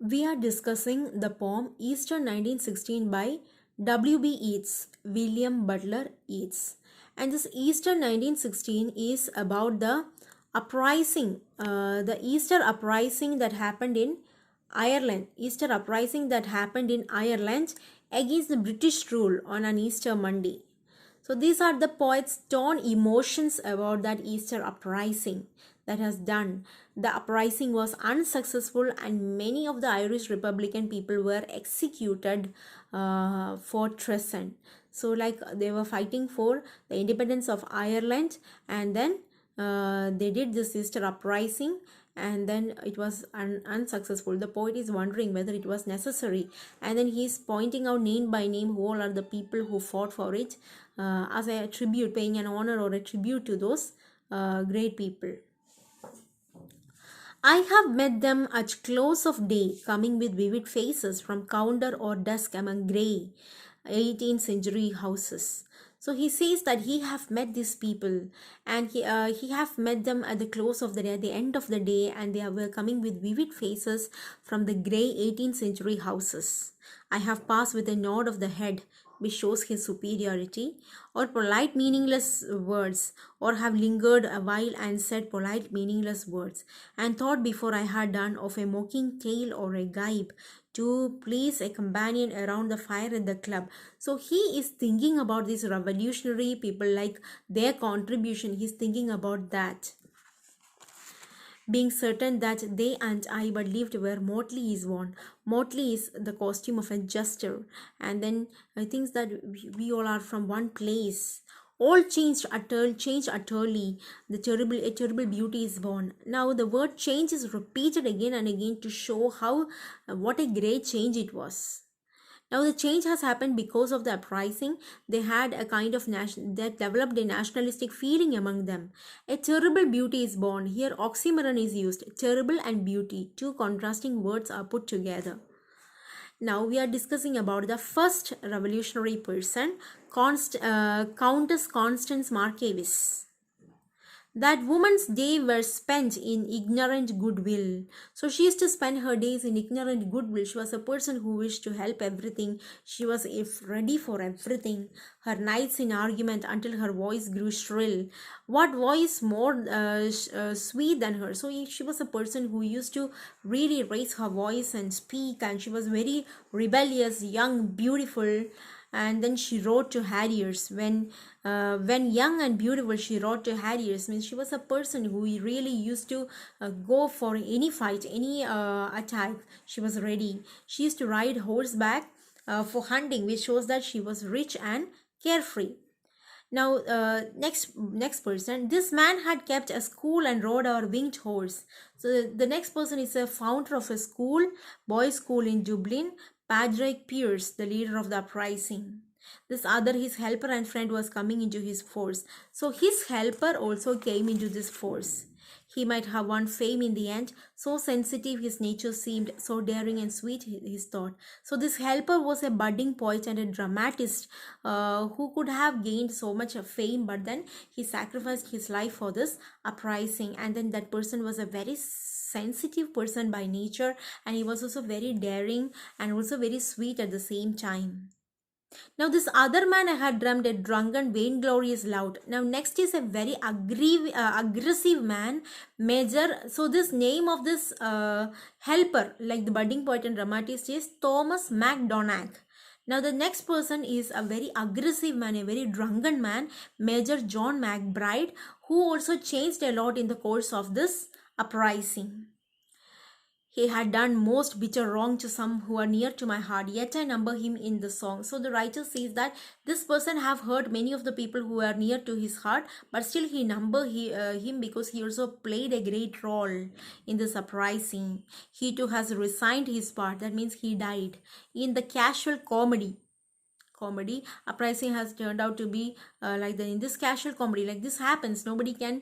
We are discussing the poem Easter 1916 by W.B. Yeats, William Butler Yeats. And this Easter 1916 is about the Easter uprising that happened in Ireland. Easter uprising that happened in Ireland against the British rule on an Easter Monday. So these are the poet's torn emotions about that Easter uprising that has done. The uprising was unsuccessful and many of the Irish Republican people were executed for treason. So like they were fighting for the independence of Ireland, and then they did this Easter uprising, and then it was unsuccessful. The poet is wondering whether it was necessary, and then he is pointing out name by name who all are the people who fought for it, as a tribute, paying an honor or a tribute to those great people. I have met them at close of day, coming with vivid faces from counter or dusk among grey 18th century houses. So he says that he have met these people, and he have met them at the close of the day, at the end of the day, and they were coming with vivid faces from the grey 18th century houses. I have passed with a nod of the head, which shows his superiority, or polite meaningless words, or have lingered a while and said polite meaningless words, and thought before I had done of a mocking tale or a gibe to please a companion around the fire at the club. So he is thinking about these revolutionary people, like their contribution. He's thinking about that, being certain that they and I but lived where motley is worn. Motley is the costume of a jester, and then I think that we all are from one place. All changed utterly. A terrible beauty is born. Now the word change is repeated again and again to show how what a great change it was. Now the change has happened because of the uprising. They had a kind of that developed a nationalistic feeling among them. A terrible beauty is born. Here oxymoron is used. Terrible and beauty, two contrasting words are put together. Now we are discussing about the first revolutionary person, Countess Constance Markievicz. That woman's days were spent in ignorant goodwill. So she used to spend her days in ignorant goodwill. She was a person who wished to help everything. She was if ready for everything. Her nights in argument until her voice grew shrill. What voice more sweet than her? So she was a person who used to really raise her voice and speak, and she was very rebellious, young, beautiful. And then she wrote to Harriers when young and beautiful. She wrote to Harriers, means she was a person who really used to go for any fight, any attack. She was ready. She used to ride horseback for hunting, which shows that she was rich and carefree. Now, next person. This man had kept a school and rode our winged horse. So the next person is a founder of a school, boys' school in Dublin, Padraig Pearse, the leader of the uprising. This other, his helper and friend, was coming into his force. So his helper also came into this force. He might have won fame in the end. So sensitive his nature seemed, so daring and sweet his thought. So this helper was a budding poet and a dramatist who could have gained so much of fame, but then he sacrificed his life for this uprising. And then that person was a very sensitive person by nature, and he was also very daring and also very sweet at the same time. Now, this other man I had dreamed a drunken, vainglorious lout. Now, next is a very aggressive man, Major. So, this name of this helper, like the budding poet and dramatist, is Thomas MacDonagh. Now, the next person is a very aggressive man, a very drunken man, Major John McBride, who also changed a lot in the course of this uprising. He had done most bitter wrong to some who are near to my heart, yet I number him in the song. So the writer says that this person have hurt many of the people who are near to his heart, but still he number him because he also played a great role in this uprising. He too has resigned his part. That means he died. In the casual comedy, uprising has turned out to be in this casual comedy, like this happens, nobody can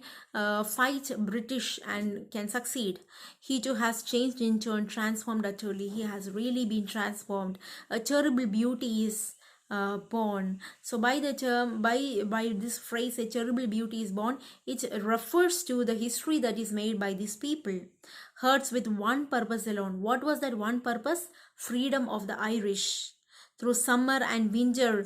fight British and can succeed. He too has changed in turn, transformed utterly. He has really been transformed. A terrible beauty is born. So by the term, by this phrase, a terrible beauty is born, it refers to the history that is made by these people. Hearts with one purpose alone. What was that one purpose? Freedom of the Irish. Through summer and winter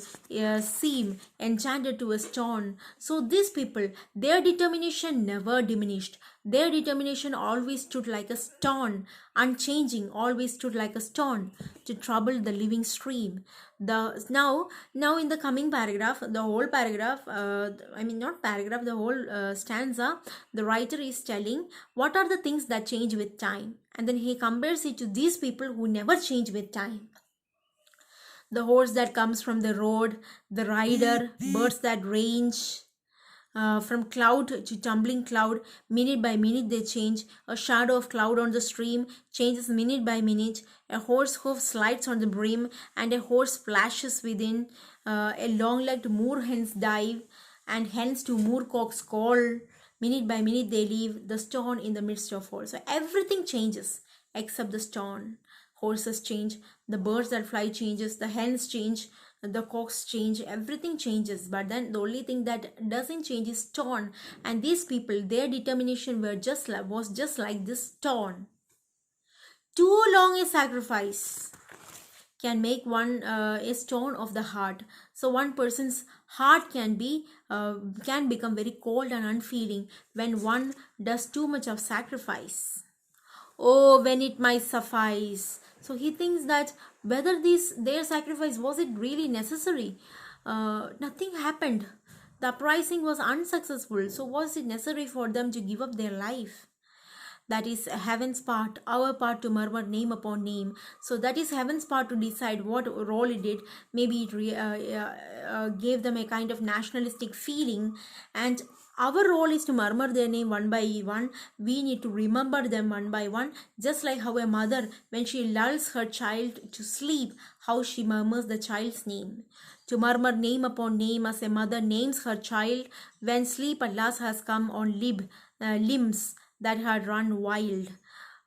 seem enchanted to a stone. So these people, their determination never diminished. Their determination always stood like a stone, unchanging, always stood like a stone to trouble the living stream. The now in the coming paragraph, the whole paragraph, I mean not paragraph, the whole stanza, the writer is telling what are the things that change with time, and then he compares it to these people who never change with time. The horse that comes from the road, the rider, birds that range from cloud to tumbling cloud, minute by minute they change. A shadow of cloud on the stream changes minute by minute. A horse hoof slides on the brim, and a horse splashes within. A long-legged moor hens dive, and hens to moorcocks call. Minute by minute they leave the stone in the midst of all. So everything changes except the stone. Horses change, the birds that fly changes, the hens change, the cocks change, everything changes, but then the only thing that doesn't change is stone. And these people, their determination was just like this stone. Too long a sacrifice can make one a stone of the heart. So one person's heart can become very cold and unfeeling when one does too much of sacrifice. Oh, when it might suffice. So he thinks that whether their sacrifice, was it really necessary? Nothing happened. The uprising was unsuccessful. So was it necessary for them to give up their life? That is heaven's part, our part to murmur name upon name. So that is heaven's part to decide what role it did. Maybe it gave them a kind of nationalistic feeling, and our role is to murmur their name one by one. We need to remember them one by one, just like how a mother, when she lulls her child to sleep, how she murmurs the child's name. To murmur name upon name as a mother names her child when sleep at last has come on limbs that had run wild.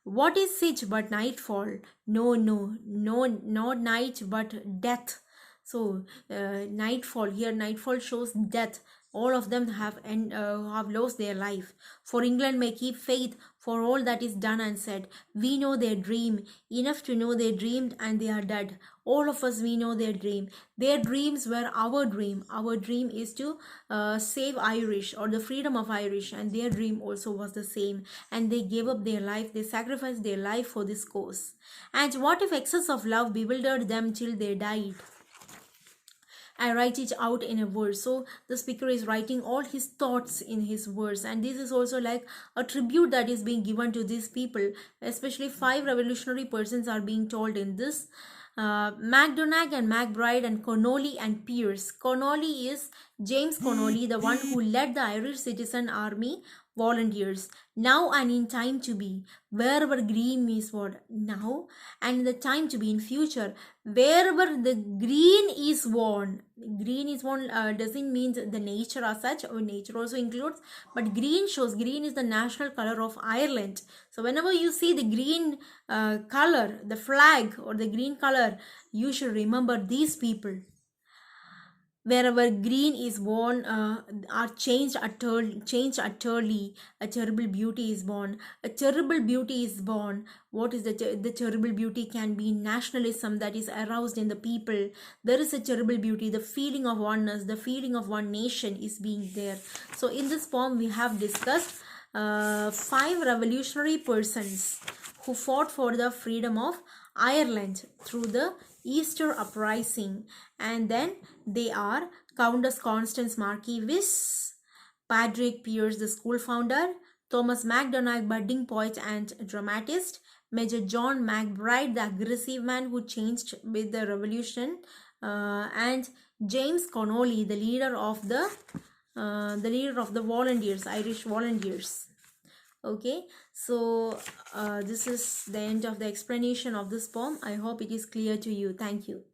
What is it but nightfall? No, no, no, not night but death. So nightfall here, nightfall shows death. All of them have lost their life. For England may keep faith for all that is done and said. We know their dream, enough to know they dreamed and they are dead. All of us, we know their dream. Their dreams were our dream. Our dream is to save Irish, or the freedom of Irish, and their dream also was the same. And they gave up their life, they sacrificed their life for this cause. And what if excess of love bewildered them till they died? I write it out in a verse. So the speaker is writing all his thoughts in his verse, and this is also like a tribute that is being given to these people. Especially 5 revolutionary persons are being told in this. Macdonagh and MacBride and Connolly and Pierce. Connolly is James Connolly, the one who led the Irish Citizen Army volunteers. Now and in time to be, wherever green is what now, and in the time to be in future, wherever the green is worn. Green is worn doesn't mean the nature as such, or nature also includes, but green shows, green is the national color of Ireland. So whenever you see the green color, the flag or the green color, you should remember these people. Wherever green is worn are changed utterly. A terrible beauty is born. A terrible beauty is born. What is the terrible beauty? Can be nationalism that is aroused in the people. There is a terrible beauty. The feeling of oneness, the feeling of one nation is being there. So in this poem we have discussed 5 revolutionary persons who fought for the freedom of Ireland through the Easter uprising, and then they are Countess Constance Marquis Wyss, Patrick Pearse, the school founder, Thomas Macdonagh, budding poet and dramatist, Major John MacBride, the aggressive man who changed with the revolution, and James Connolly, the leader of the volunteers, Irish volunteers. Okay, so this is the end of the explanation of this poem. I hope it is clear to you. Thank you.